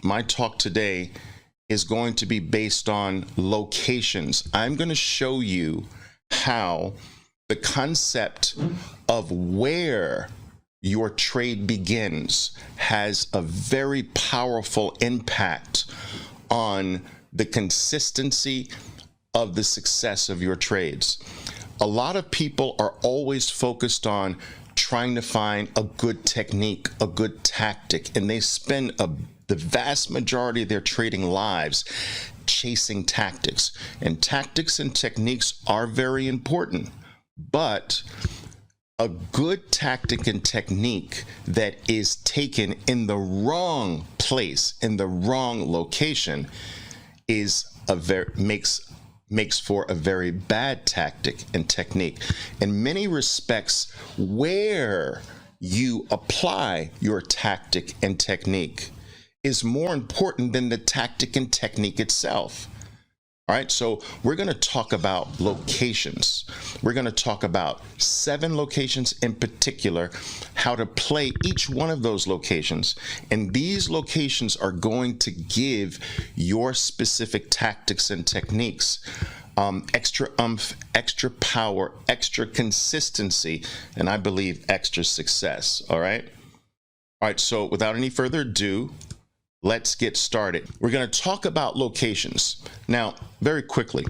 my talk today is going to be based on locations. I'm going to show you how the concept of where your trade begins has a very powerful impact on the consistency of the success of your trades. A lot of people are always focused on trying to find a good technique, a good tactic, and they spend the vast majority of their trading lives chasing tactics. And tactics and techniques are very important, but a good tactic and technique that is taken in the wrong place, in the wrong location, makes for a very bad tactic and technique. In many respects, where you apply your tactic and technique is more important than the tactic and technique itself. All right, so we're going to talk about locations. We're going to talk about 7 locations in particular, how to play each one of those locations. And these locations are going to give your specific tactics and techniques extra oomph, extra power, extra consistency, and I believe extra success. All right. All right, so without any further ado, let's get started. We're going to talk about locations. Now, very quickly,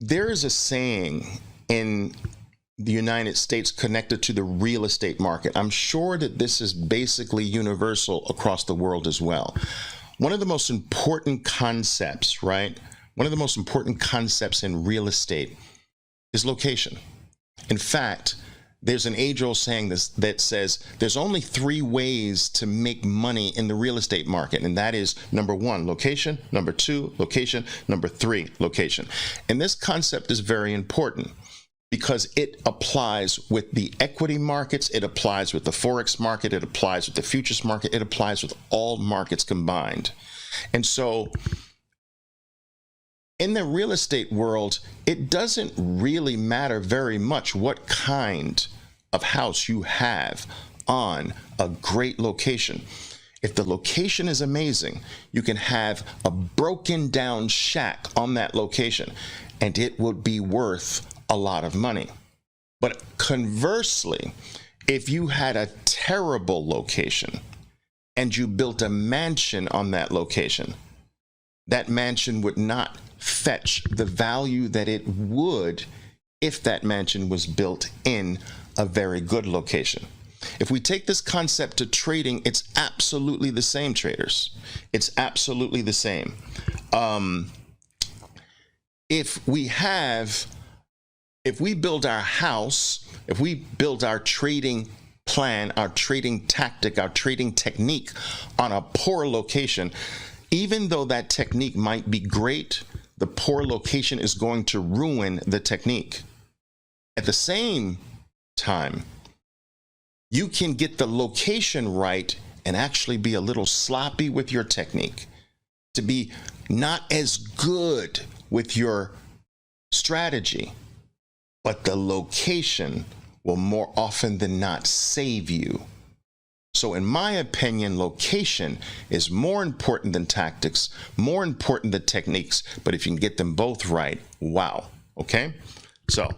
there is a saying in the United States connected to the real estate market. I'm sure that this is basically universal across the world as well. One of the most important concepts, right? One of the most important concepts in real estate is location. In fact, there's an age-old saying that says there's only 3 ways to make money in the real estate market, and that is number 1, location, number 2, location, number 3, location. And this concept is very important because it applies with the equity markets, it applies with the forex market, it applies with the futures market, it applies with all markets combined. And so in the real estate world, it doesn't really matter very much what kind of house you have on a great location. If the location is amazing, you can have a broken down shack on that location and it would be worth a lot of money. But conversely, if you had a terrible location and you built a mansion on that location, that mansion would not fetch the value that it would if that mansion was built in a very good location. If we take this concept to trading, it's absolutely the same, traders. It's absolutely the same. If we build our house, if we build our trading plan, our trading tactic, our trading technique on a poor location, even though that technique might be great, the poor location is going to ruin the technique. At the same time, you can get the location right and actually be a little sloppy with your technique, to be not as good with your strategy, but the location will more often than not save you. So in my opinion, location is more important than tactics, more important than techniques, but if you can get them both right, wow. Okay, so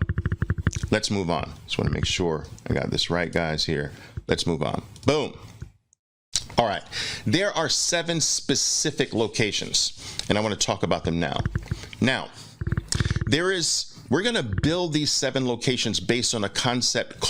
let's move on. Just want to make sure I got this right, guys, here. Let's move on. Boom. All right, there are 7 specific locations, and I want to talk about them now. Now, we're going to build these 7 locations based on a concept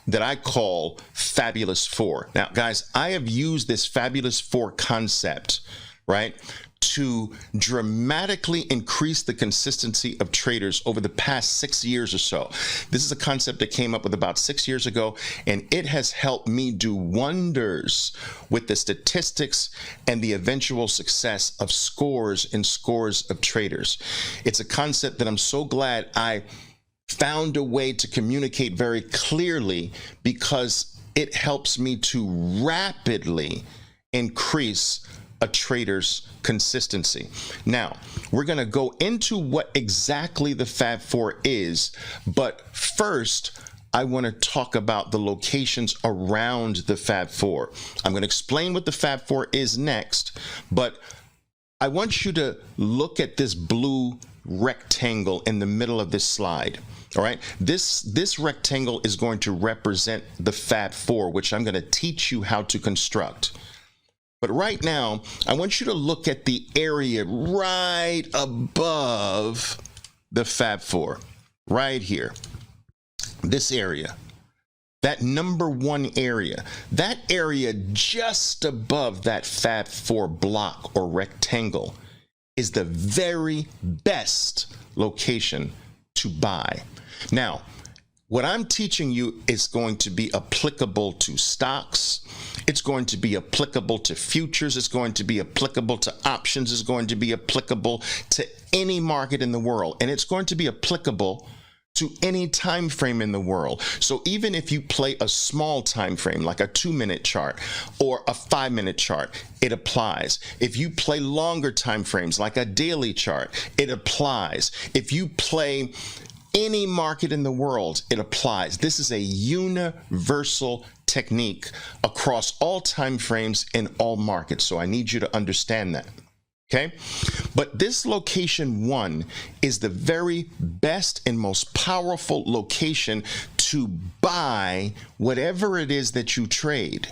that I call Fabulous 4. Now, guys, I have used this Fabulous 4 concept, right, to dramatically increase the consistency of traders over the past 6 years or so. This is a concept that came up with about 6 years ago, and it has helped me do wonders with the statistics and the eventual success of scores and scores of traders. It's a concept that I'm so glad I found a way to communicate very clearly, because it helps me to rapidly increase a trader's consistency. Now, we're going to go into what exactly the Fab 4 is, but first, I want to talk about the locations around the Fab 4. I'm going to explain what the Fab 4 is next, but I want you to look at this blue rectangle in the middle of this slide. All right, this rectangle is going to represent the Fab 4, which I'm going to teach you how to construct. But right now, I want you to look at the area right above the Fab 4, right here. This area, that number 1 area, that area just above that Fab 4 block or rectangle is the very best location to buy. Now, what I'm teaching you is going to be applicable to stocks. It's going to be applicable to futures. It's going to be applicable to options. It's going to be applicable to any market in the world. And it's going to be applicable to any time frame in the world. So even if you play a small time frame, like a 2-minute chart or a 5-minute chart, it applies. If you play longer time frames, like a daily chart, it applies. If you play any market in the world, it applies. This is a universal technique across all time frames in all markets. So I need you to understand that. Okay, but this location 1 is the very best and most powerful location to buy whatever it is that you trade.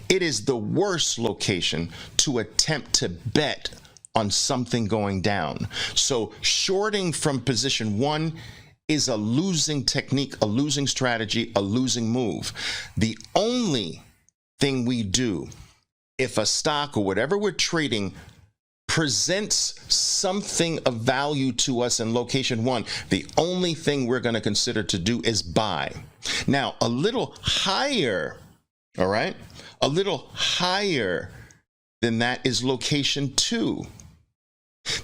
It is the worst location to attempt to bet on something going down. So shorting from position 1 is a losing technique, a losing strategy, a losing move. The only thing we do if a stock or whatever we're trading presents something of value to us in location 1, the only thing we're going to consider to do is buy. Now, a little higher, all right, a little higher than that is location 2.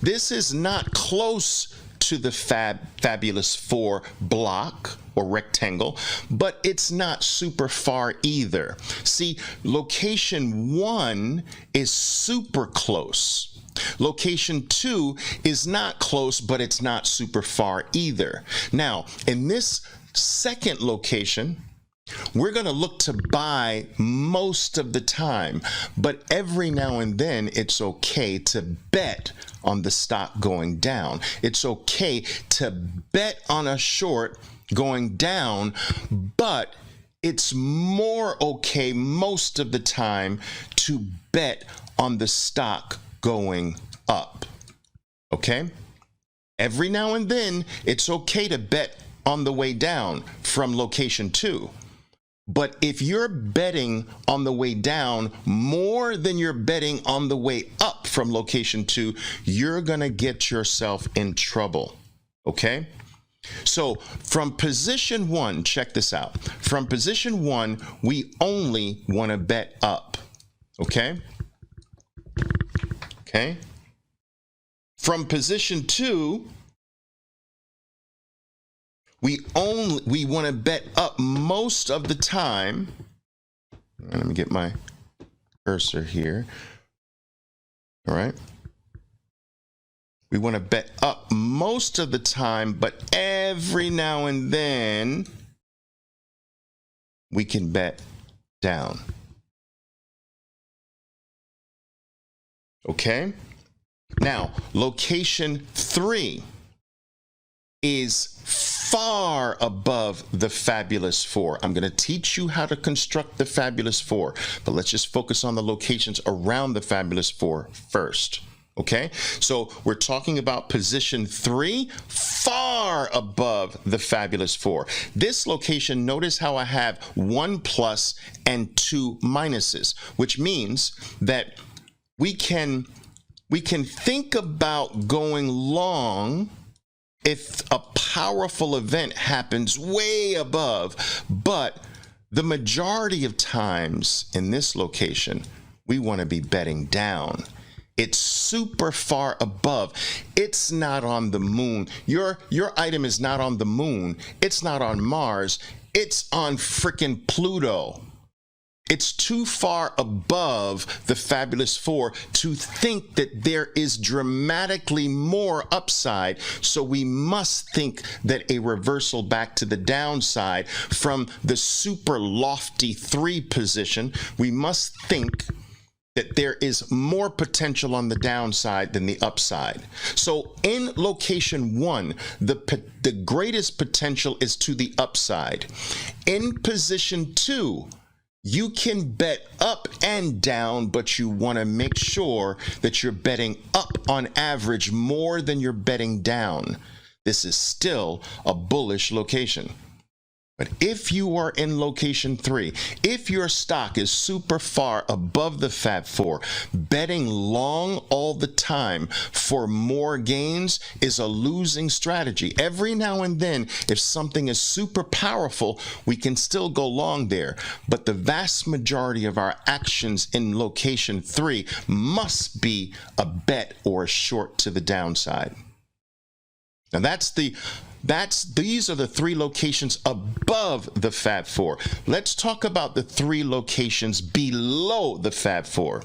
This is not close to the Fabulous 4 block or rectangle, but it's not super far either. See, location 1 is super close. Location 2 is not close, but it's not super far either. Now, in this second location, we're going to look to buy most of the time, but every now and then it's okay to bet on the stock going down. It's okay to bet on a short going down, but it's more okay most of the time to bet on the stock going up. Okay? Every now and then it's okay to bet on the way down from location 2. But if you're betting on the way down more than you're betting on the way up from location 2, you're going to get yourself in trouble. Okay? So from position 1, check this out. From position 1, we only want to bet up. Okay? Okay? From position 2, we want to bet up most of the time. Let me get my cursor here. All right. We want to bet up most of the time, but every now and then we can bet down. Okay? Now, location 3 is far above the Fabulous 4. I'm going to teach you how to construct the Fabulous 4, but let's just focus on the locations around the Fabulous 4 first. Okay, so we're talking about position 3, far above the Fabulous 4. This location, notice how I have 1 plus and 2 minuses, which means that we can think about going long if a powerful event happens way above, but the majority of times in this location, we want to be betting down. It's super far above. It's not on the moon. Your item is not on the moon. It's not on Mars. It's on frickin' Pluto. It's too far above the fabulous four to think that there is dramatically more upside. So we must think that a reversal back to the downside from the super lofty 3 position, we must think that there is more potential on the downside than the upside. So in location 1, the greatest potential is to the upside. In position 2, you can bet up and down, but you want to make sure that you're betting up on average more than you're betting down. This is still a bullish location. But if you are in location 3, if your stock is super far above the Fab 4, betting long all the time for more gains is a losing strategy. Every now and then, if something is super powerful, we can still go long there. But the vast majority of our actions in location 3 must be a bet or a short to the downside. Now these are the 3 locations above the Fab 4. Let's talk about the 3 locations below the Fab 4.